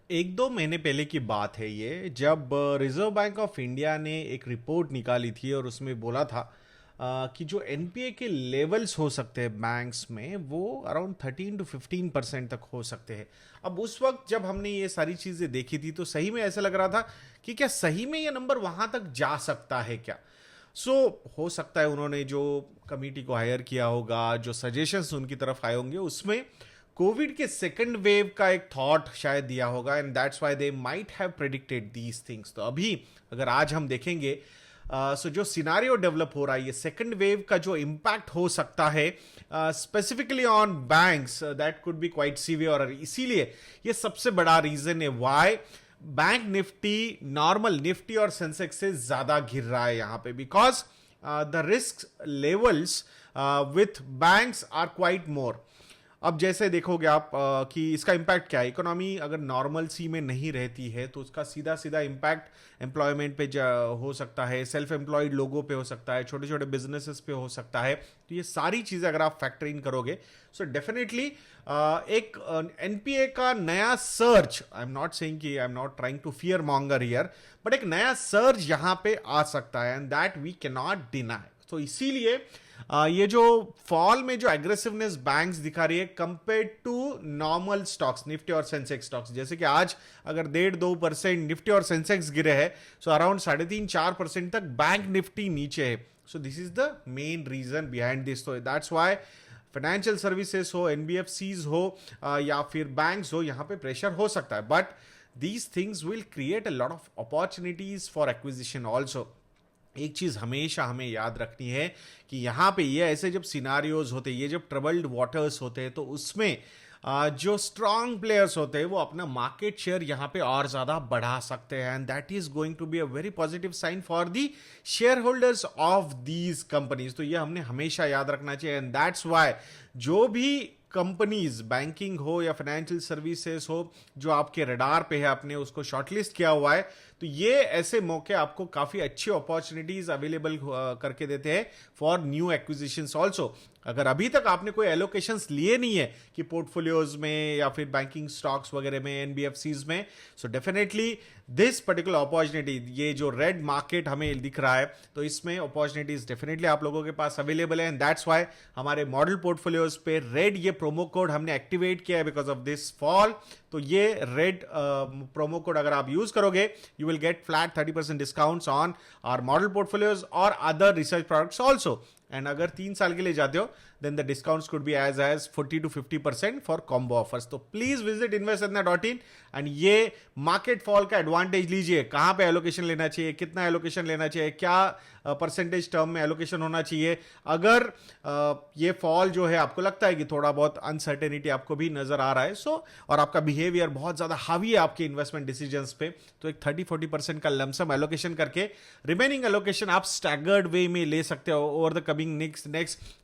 एक दो महीने पहले की बात है ये, जब रिजर्व बैंक ऑफ इंडिया ने एक रिपोर्ट निकाली थी और उसमें बोला था कि जो एनपीए के लेवल्स हो सकते हैं बैंक्स में वो अराउंड 13 to 15% तक हो सकते हैं। अब उस वक्त जब हमने ये सारी चीज़ें देखी थी तो सही में ऐसा लग रहा था कि क्या सही में ये नंबर वहां तक जा सकता है क्या। हो सकता है उन्होंने जो कमिटी को हायर किया होगा, जो सजेशंस उनकी तरफ आए होंगे, उसमें कोविड के सेकंड वेव का एक थॉट शायद दिया होगा and that's why they might have predicted these things. तो अभी अगर आज हम देखेंगे जो सिनारियो डेवलप हो रहा है, ये सेकंड वेव का जो इम्पैक्ट हो सकता है specifically on banks, that could be quite severe. और इसीलिए ये सबसे बड़ा रीजन है why Bank Nifty normal Nifty और सेंसेक्स से ज्यादा गिर रहा है यहां पे, because the risk levels with banks are quite more. अब जैसे देखोगे आप कि इसका इम्पैक्ट क्या है। इकोनॉमी अगर नॉर्मल सी में नहीं रहती है तो उसका सीधा सीधा इम्पैक्ट एम्प्लॉयमेंट पे हो सकता है, सेल्फ एम्प्लॉयड लोगों पे हो सकता है, छोटे छोटे बिजनेसेस पे हो सकता है। तो ये सारी चीज़ें अगर आप फैक्टर इन करोगे सो डेफिनेटली एक एनपीए का नया surge, I am not saying कि I am not trying to fear monger here, but एक नया सर्च यहां पे आ सकता है and that we can not deny. तो इसीलिए ये जो फॉल में जो एग्रेसिवनेस बैंक्स दिखा रही है compare to normal stocks Nifty और सेंसेक्स स्टॉक्स, जैसे कि आज अगर 1.5-2% निफ्टी और सेंसेक्स गिरे हैं, सो अराउंड 3.5-4% तक बैंक निफ्टी नीचे है। So this is the main reason behind this. तो दैट्स व्हाई फाइनेंशियल सर्विसेज हो, एनबीएफसीज हो या फिर बैंक्स हो, यहां पे प्रेशर हो सकता है, but these things will create a lot of opportunities for acquisition also. एक चीज हमेशा हमें याद रखनी है कि यहां पे ये ऐसे जब सिनारियोज होते हैं, ये जब ट्रबल्ड वाटर्स होते हैं, तो उसमें जो स्ट्रांग प्लेयर्स होते हैं वो अपना मार्केट शेयर यहां पे और ज्यादा बढ़ा सकते हैं and that is going to be a very positive sign for the shareholders of these companies. तो ये हमने हमेशा याद रखना चाहिए एंड दैट्स वाई जो भी कंपनीज बैंकिंग हो या फाइनेंशियल सर्विसेज हो जो आपके रडार पे है, आपने उसको शॉर्टलिस्ट किया हुआ है, तो ये ऐसे मौके आपको काफी अच्छी अपॉर्चुनिटीज अवेलेबल करके देते हैं फॉर न्यू एक्विजिशंस ऑल्सो। अगर अभी तक आपने कोई एलोकेशंस लिए नहीं है कि पोर्टफोलियोज में या फिर बैंकिंग स्टॉक्स वगैरह में, एनबीएफसीज में, so definitely this particular opportunity, ये जो रेड मार्केट हमें दिख रहा है, तो इसमें अपॉर्चुनिटीज डेफिनेटली आप लोगों के पास अवेलेबल है एंड दैट्स व्हाई हमारे मॉडल पोर्टफोलियोज पे रेड ये प्रोमो कोड हमने एक्टिवेट किया है बिकॉज ऑफ दिस फॉल। तो ये रेड प्रोमो कोड अगर आप यूज करोगे you will get flat 30% discounts on our model portfolios और other research products also. And अगर 3 साल के लिए जाते हो then the discounts could be as 40 to 50% for combo offers। तो प्लीज विजिट investindia.in एंड ये मार्केट फॉल का एडवांटेज लीजिए। कहां पे एलोकेशन लेना चाहिए, कितना एलोकेशन लेना चाहिए, क्या परसेंटेज टर्म में एलोकेशन होना चाहिए। अगर ये फॉल जो है आपको लगता है कि थोड़ा बहुत अनसर्टेनिटी आपको भी नजर आ रहा है, सो और आपका बिहेवियर बहुत ज्यादा हावी है आपके इन्वेस्टमेंट डिसीजंस पे, तो एक 30-40% का लमसम एलोकेशन करके रिमेनिंग एलोकेशन आप स्टैगर्ड वे में ले सकते हो over the coming next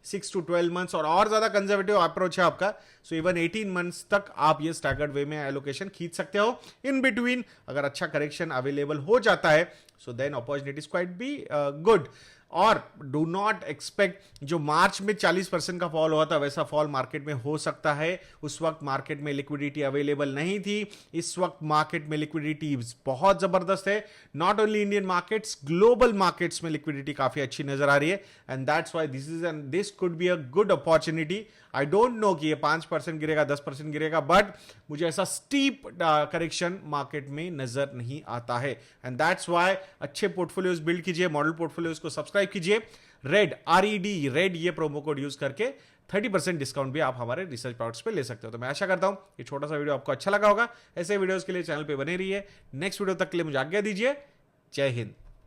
6 to 12 months. और ज्यादा कंजर्वेटिव अप्रोच है आपका, सो इवन 18 मंथ्स तक आप ये स्टैगर्ड वे में एलोकेशन खींच सकते हो। इन बिटवीन अगर अच्छा करेक्शन अवेलेबल हो जाता है so then opportunities quite be good. और डू नॉट एक्सपेक्ट जो मार्च में 40% का फॉल हुआ था वैसा फॉल मार्केट में हो सकता है। उस वक्त मार्केट में लिक्विडिटी अवेलेबल नहीं थी, इस वक्त मार्केट में लिक्विडिटी बहुत जबरदस्त है। Not only Indian markets, global markets में लिक्विडिटी काफी अच्छी नजर आ रही है and that's why this could be a good opportunity. I don't know कि ये 5% गिरेगा, 10% गिरेगा, बट मुझे ऐसा स्टीप करेक्शन मार्केट में नजर नहीं आता है एंड दैट्स व्हाई अच्छे पोर्टफोलियोज बिल्ड कीजिए, मॉडल पोर्टफोलियोज को सब्सक्राइब कीजिए। रेड RED रेड ये प्रोमो कोड यूज करके 30% डिस्काउंट भी आप हमारे रिसर्च प्रोडक्ट्स पे ले सकते हो। तो मैं आशा करता हूं ये छोटा सा वीडियो आपको अच्छा लगा होगा। ऐसे वीडियोस के लिए चैनल पे बने रहिए। नेक्स्ट वीडियो तक के लिए मुझे आज्ञा दीजिए। जय हिंद।